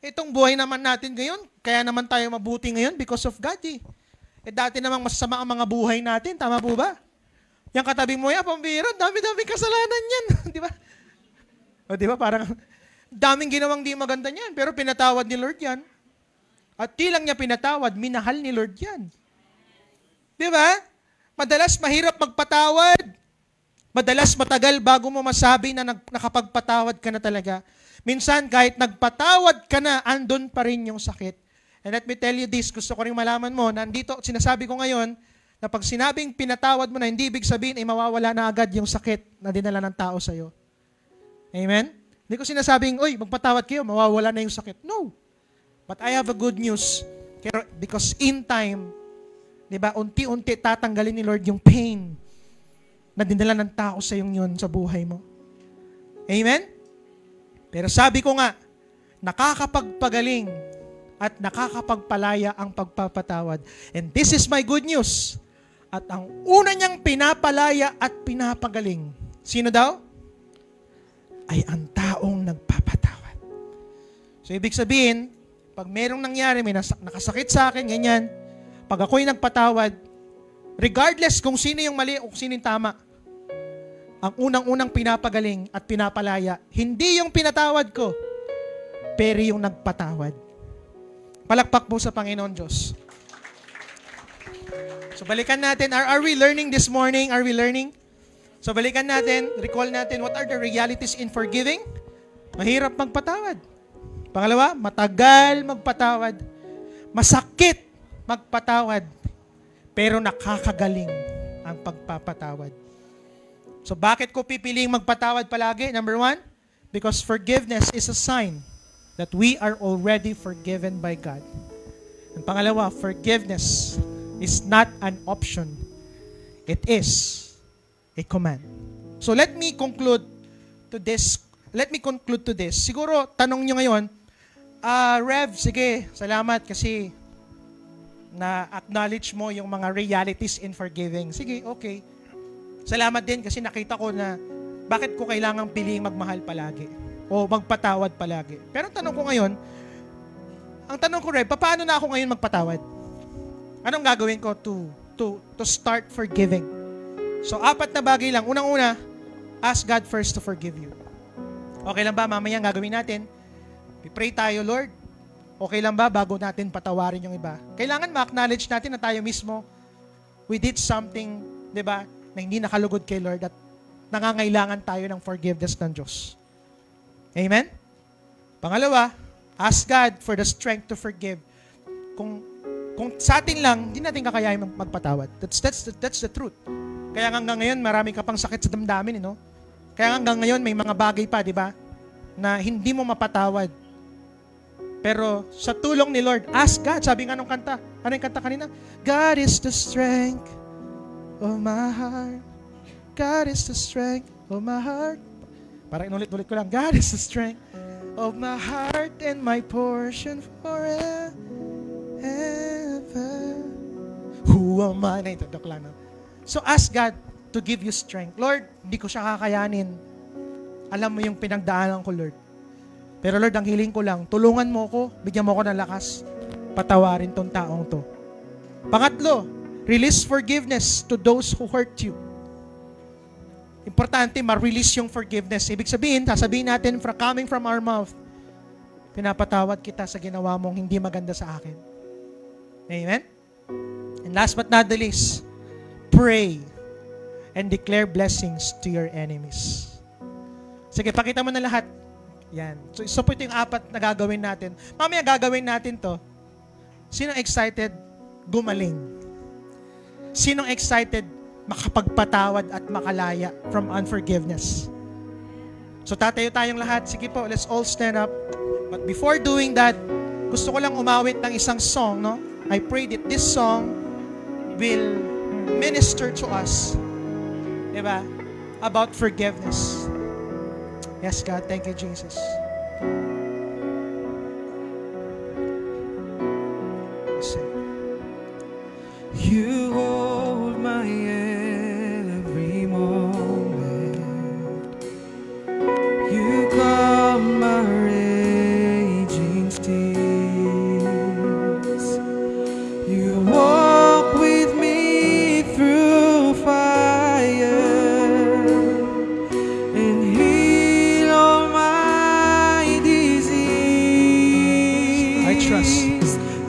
Itong buhay naman natin ngayon, kaya naman tayo mabuti ngayon because of God eh. Dati namang masasama ang mga buhay natin. Tama po ba? Yung katabi mo yan, pambira, dami-dami kasalanan yan. Di ba? O di ba, parang daming ginawang di maganda niyan, pero pinatawad ni Lord yan. At di lang niya pinatawad, minahal ni Lord yan. Di ba? Madalas mahirap magpatawad. Madalas matagal bago mo masabi na nakapagpatawad ka na talaga. Minsan, kahit nagpatawad ka na, andun pa rin yung sakit. And let me tell you this, gusto ko rin malaman mo, nandito, sinasabi ko ngayon, na pag sinabing pinatawad mo na, hindi ibig sabihin ay mawawala na agad yung sakit na dinala ng tao sa'yo. Amen? Hindi ko sinasabing, uy, magpatawad kayo, mawawala na yung sakit. No. But I have a good news. Because in time, di ba, unti-unti tatanggalin ni Lord yung pain na dinala ng tao sa yung yun sa buhay mo. Amen? Pero sabi ko nga, nakakapagpagaling at nakakapagpalaya ang pagpapatawad. And this is my good news. At ang una niyang pinapalaya at pinapagaling, sino daw? Ay ang taong nagpapatawad. So ibig sabihin, pag merong nangyari, may nakasakit sa akin, ganyan, pag ako'y nagpatawad, regardless kung sino yung mali o kung sino yung tama, ang unang-unang pinapagaling at pinapalaya, hindi yung pinatawad ko, pero yung nagpatawad. Palakpak po sa Panginoon Diyos. So balikan natin, are we learning this morning? Are we learning? So balikan natin, recall natin, what are the realities in forgiving? Mahirap magpatawad. Pangalawa, matagal magpatawad. Masakit magpatawad. Pero nakakagaling ang pagpapatawad. So bakit ko pipiliing magpatawad palagi? Number one, because forgiveness is a sign that we are already forgiven by God. And pangalawa, forgiveness is not an option. It is a command. So let me conclude to this. Siguro, tanong nyo ngayon, Rev, sige, salamat kasi na-acknowledge mo yung mga realities in forgiving. Sige, okay. Salamat din kasi nakita ko na bakit ko kailangang piliing magmahal palagi o magpatawad palagi. Pero tanong ko ngayon, Rev, paano na ako ngayon magpatawad? Anong gagawin ko to start forgiving? So, 4 na bagay lang. Unang-una, ask God first to forgive you. Okay lang ba? Mamaya gagawin natin. Pray tayo, Lord. Okay lang ba bago natin patawarin yung iba? Kailangan ma-acknowledge natin na tayo mismo, we did something, di ba, na hindi nakalugod kay Lord at nangangailangan tayo ng forgiveness ng Diyos. Amen? Pangalawa, ask God for the strength to forgive. Kung sa atin lang, hindi natin kakayain magpatawad. That's the truth. Kaya hanggang ngayon, marami ka pang sakit sa damdamin, no? Kaya hanggang ngayon, may mga bagay pa, di ba, na hindi mo mapatawad. Pero sa tulong ni Lord, ask God. Sabi nga nung kanta, ano yung kanta kanina? God is the strength of my heart. God is the strength of my heart. Parang inulit-ulit ko lang. God is the strength of my heart and my portion forever. Who am I? Naitudok lang. No? So ask God to give you strength. Lord, hindi ko siya kakayanin. Alam mo yung pinagdaanan ko, Lord. Pero Lord, ang hiling ko lang, tulungan mo ko, bigyan mo ko ng lakas, patawarin tong taong to. Pangatlo, release forgiveness to those who hurt you. Importante, ma-release yung forgiveness. Ibig sabihin, sasabihin natin, coming from our mouth, pinapatawad kita sa ginawa mong hindi maganda sa akin. Amen? And last but not the least, pray and declare blessings to your enemies. Sige, pakita mo na lahat. Yan. So po ito yung 4 na gagawin natin. Mamaya gagawin natin to. Sinong excited gumaling? Sinong excited makapagpatawad at makalaya from unforgiveness? So tatayo tayong lahat. Sige po, let's all stand up. But before doing that, gusto ko lang umawit ng isang song, no? I pray that this song will minister to us, diba? About forgiveness. Yes, God. Thank you, Jesus. You hold my every moment. You calm my raging seas. You walk with me through fire and heal all my disease. I trust.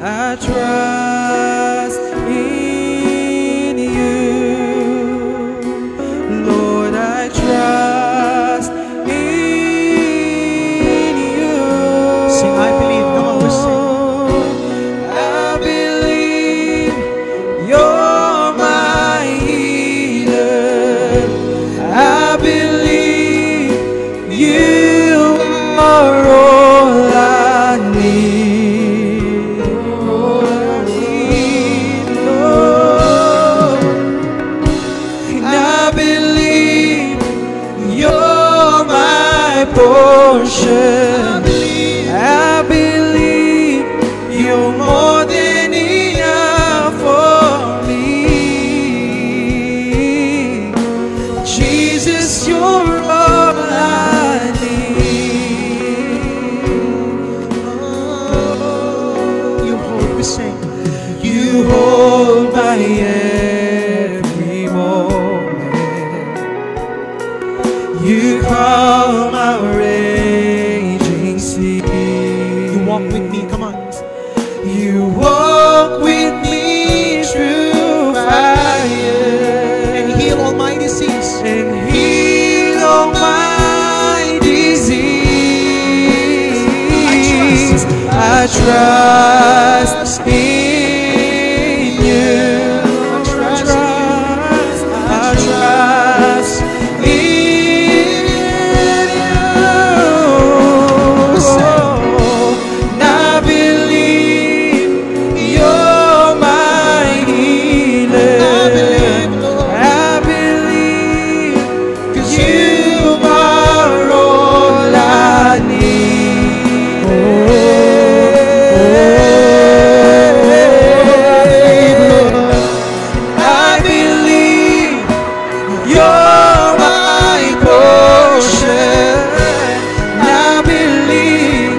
I trust in you, Lord. I trust in you. Sing, I believe. Come on, we'll sing. I believe you're my healer. I believe you are all I need. Portion. I believe you're more than enough for me. Jesus, you're all I need. Oh, You hold me, sing. you hold my every moment. You calm my raging sea. You walk with me. Come on. You walk with me through fire And heal all my disease. and heal all my disease. I trust in you. I trust in you. And I believe you're my healer. I believe 'cause you are all I need. I believe you're my portion. I believe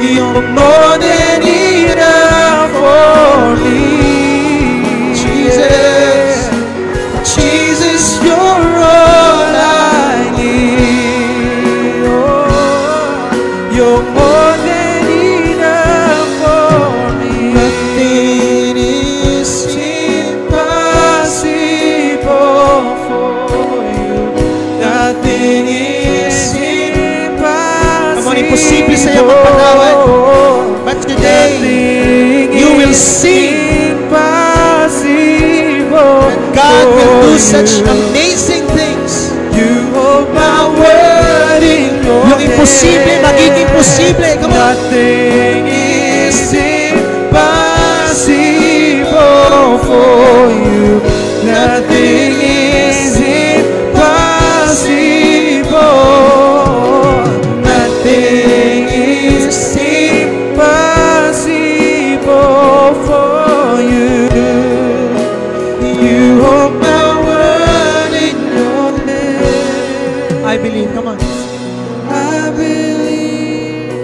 you're more than enough for me. Jesus, Jesus, you're all I need. Oh, you're more than enough for me. Nothing is impossible for you. Nothing is impossible. Come on, imposible sa'yo magpatawad. But today, you will see impossible. God will do for such you. amazing things. You hold my word in your Yung imposible, hand. magiging posible. Come on. Nothing is impossible for you. Nothing is impossible. Nothing is impossible for you. You hold my word in your hand. I believe. Come on. I believe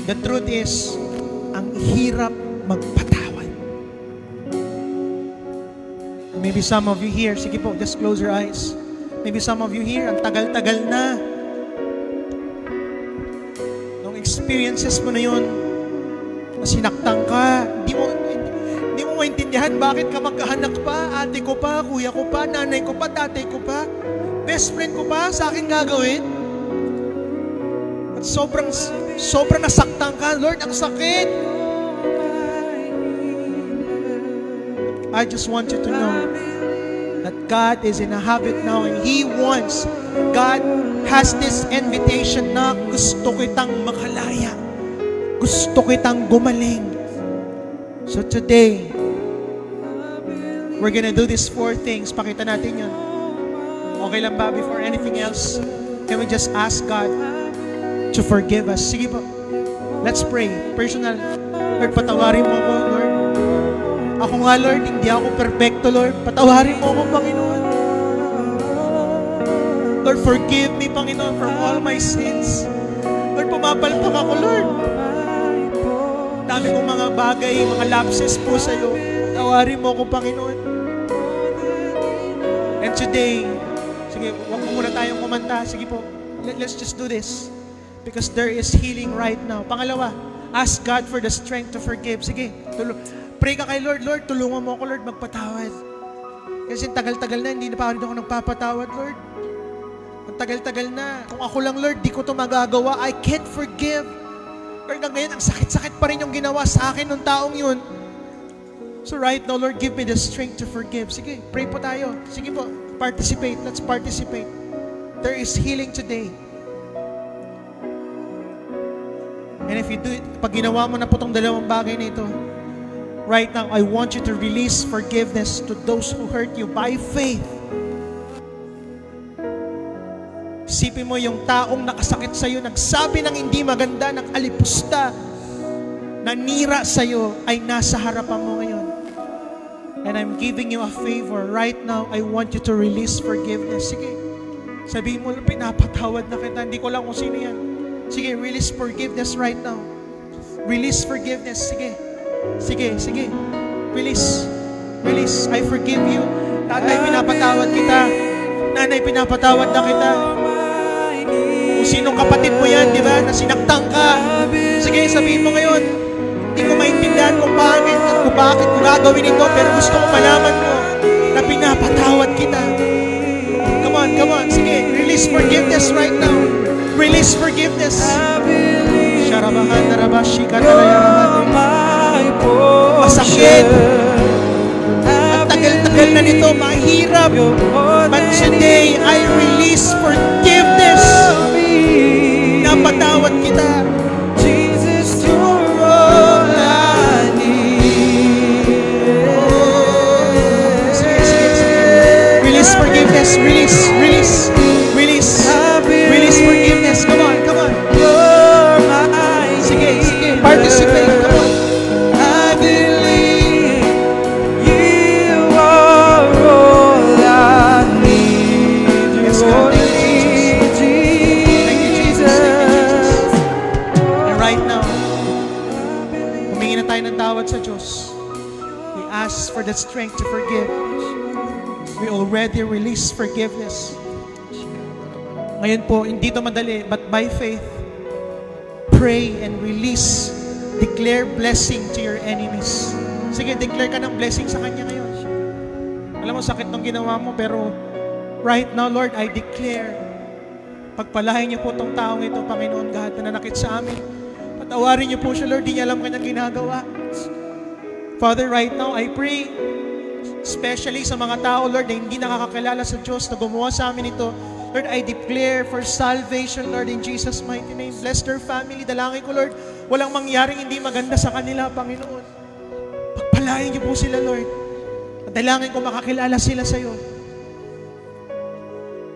The truth is, ang hirap magpatawad. Maybe some of you here, sige po, just close your eyes. Maybe some of you here, ang tagal-tagal na. Nung experiences mo na yun, sinaktan ka, hindi mo maintindihan bakit ka magkaanak pa, ate ko pa, kuya ko pa, nanay ko pa, tatay ko pa, best friend ko pa, sa akin gagawin. At sobrang nasaktan ka, Lord, ang sakit. I just want you to know that God is in a habit now and God has this invitation na gusto kitang makalaya. Gusto kitang gumaling. So today, we're gonna do these 4 things. Pakita natin yun. Okay lang ba before anything else? Can we just ask God to forgive us? Sige po. Let's pray. Personal. Lord, patawarin mo ako, Lord. Ako nga, Lord, hindi ako perfecto, Lord. Patawarin mo ako, Panginoon. Lord, forgive me, Panginoon, from all my sins. Lord, pumapalpak ako, Lord. Dami kong mga bagay, mga lapses po sa iyo. Patawarin mo ako, Panginoon. And today, sige, huwag mo muna tayong kumanta. Sige po, let's just do this. Because there is healing right now. Pangalawa, ask God for the strength to forgive. Sige, pray ka kay Lord. Lord, tulungan mo ako, Lord, magpatawad. Kasi tagal-tagal na, hindi na pa rin ako nagpapatawad, Lord. Ang tagal-tagal na. Kung ako lang, Lord, di ko ito magagawa. I can't forgive. Lord, ngayon, ang sakit-sakit pa rin yung ginawa sa akin ng taong yun. So right now, Lord, give me the strength to forgive. Sige, pray po tayo. Sige po, participate. Let's participate. There is healing today. And if you do it, pag ginawa mo na po itong dalawang bagay na ito, right now, I want you to release forgiveness to those who hurt you by faith. Isipin mo yung taong nakasakit sa'yo, nagsabi ng hindi maganda, nag-alipusta, nanira sa'yo, ay nasa harapan mo ngayon. And I'm giving you a favor. Right now, I want you to release forgiveness. Sige, sabihin mo, pinapatawad na kita. Hindi ko lang kung sino yan. Sige, release forgiveness right now. Release forgiveness. Sige. Sige, sige. Release. Release. I forgive you. Tatay, pinapatawad kita. Nanay, pinapatawad na kita. Kung sinong kapatid mo yan, di ba, na sinaktan ka. Sige, sabihin mo ngayon, hindi ko maintindihan kung bakit at kung bakit ko gagawin ito, pero gusto ko malaman mo na pinapatawad kita. Come on. Sige, release forgiveness right now. Release forgiveness. Sharabahan narabashi katalayahan. Masakit. Ang tagal-tagal na nito, mahirap. But today, I release forgiveness. Napatawad kita. Jesus, you're all I need. Sige. Release forgiveness. Release forgiveness. Come on. Sige. Participate. Come on. I believe you are all I need. Yes, God. Thank you, Jesus. And right now, humingi na tayo ng tawad sa Diyos. We ask for the strength to forgive. We already release forgiveness. Ngayon po, hindi ito madali, but by faith, pray and release, declare blessing to your enemies. Sige, declare ka ng blessing sa Kanya ngayon. Alam mo, sakit nung ginawa mo, pero right now, Lord, I declare, pagpalahin niyo po itong taong ito, Panginoon God, na nanakit sa amin. Patawarin niyo po siya, Lord, di niya alam kanyang ginagawa. Father, right now, I pray, especially sa mga tao, Lord, na hindi nakakakilala sa Diyos, na gumawa sa amin ito. Lord, I declare for salvation, Lord, in Jesus' mighty name. Bless their family. Dalangin ko, Lord, walang mangyaring hindi maganda sa kanila, Panginoon. Pagpalain niyo po sila, Lord. Dalangin ko makakilala sila sa iyo.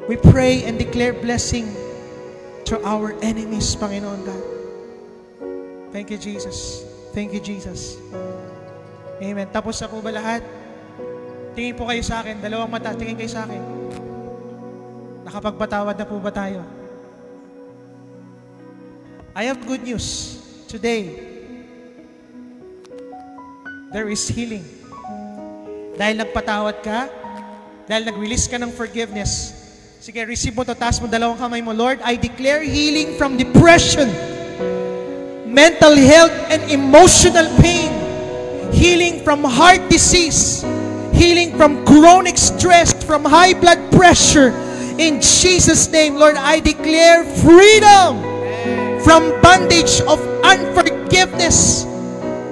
We pray and declare blessing to our enemies, Panginoon God. Thank you, Jesus. Thank you, Jesus. Amen. Tapos na po ba lahat? Tingin po kayo sa akin. Dalawang mata. Tingin kayo sa akin. Nakapagpatawad na po ba tayo? I have good news. today, there is healing. Dahil nagpatawad ka, dahil nag-release ka ng forgiveness. Sige, receive mo to, taas mo dalawang kamay mo. Lord, I declare healing from depression, mental health and emotional pain, healing from heart disease, healing from chronic stress, from high blood pressure. In Jesus' name, Lord, I declare freedom from bondage of unforgiveness.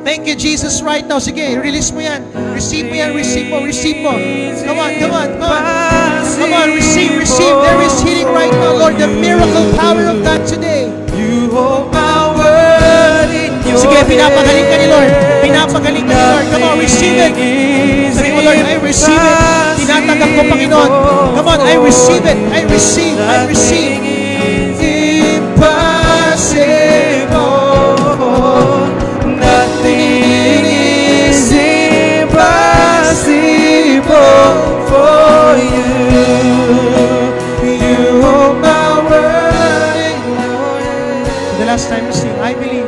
Thank you, Jesus, right now. Sige, release mo yan. Receive mo yan, receive mo, receive mo. Come on, come on, come on. Come on, receive, receive. There is healing right now, Lord. The miracle power of God today. You hold my word in your Sige, pinapagaling ka ni Lord. Pinapagaling ka ni Lord. Come on, receive it. Sabi mo, Lord, I receive it. Tinatanggap ko, Panginoon. Come on, I receive it. I receive, I receive. Impossible. Nothing is impossible for you. You hold my word in your hand. The last time you sing, I believe.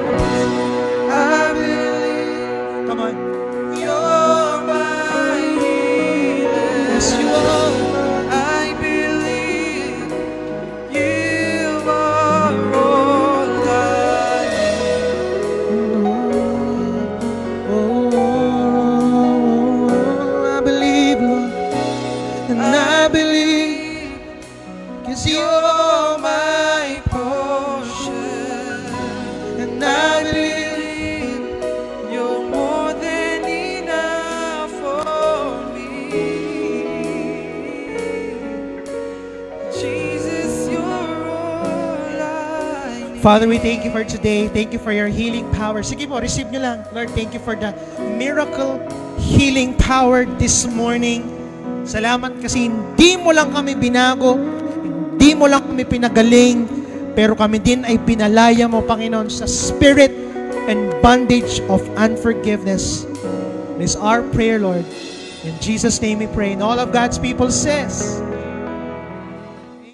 I believe Come on. you're my healer. Yes, you are. I believe you are all I I believe, Lord. And I believe. Cause You're my portion, and I believe. you're more than enough for me. Jesus, you're all I need. Father, we thank you for today. Thank you for your healing power. Sige po, receive nyo lang. Lord, thank you for the miracle healing power this morning. Salamat kasi hindi mo lang kami binago, hindi mo lang kami pinagaling, pero kami din ay pinalaya mo, Panginoon, sa spirit and bondage of unforgiveness. This is our prayer, Lord. In Jesus' name we pray. And all of God's people says,